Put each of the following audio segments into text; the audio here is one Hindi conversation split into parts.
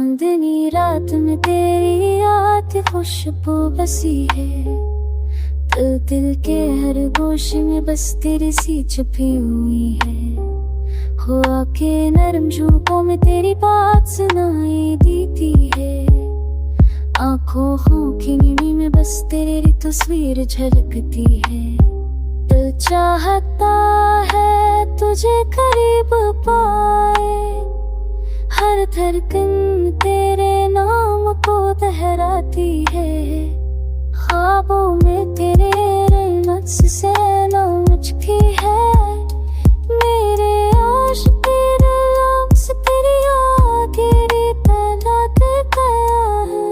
चांदनी रात में तेरी याद खुशबू बसी है। दिल के हर गोशे में बस तेरी सी छुपी हुई है। हो आके नरम झोंकों में तेरी बात सुनाई देती है। आंखों की नींद में बस तेरी तस्वीर झलकती है। दिल चाहता है तुझे करीब पाए, हर धड़कन तेरे नाम को दोहराती है। ख्वाबों में तेरे नक्श से नाचती है। मेरे आशिक तेरे लफ्ज़ तेरी आखिरी तलाक गया है।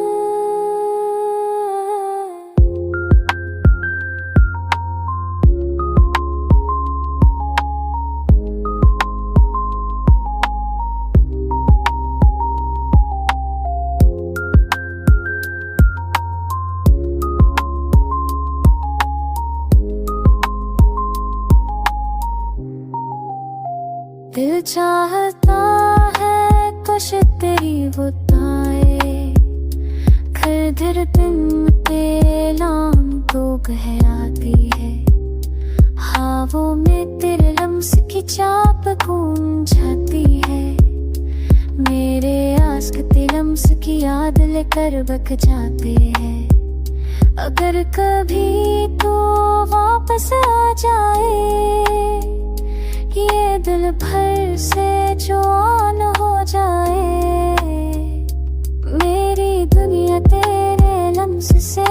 दिल चाहता है कुछ तेरी वो ताए, घर धड़कन तेरे नाम को गहराती है। हवाओं में तेरे लम्स की चाप गूंज जाती है। मेरे आस्क ते लम्स की याद लेकर बक जाते हैं। अगर कभी तो वापस आ जाए, ये दिल भर से जो आन हो जाए। मेरी दुनिया तेरे लम्स से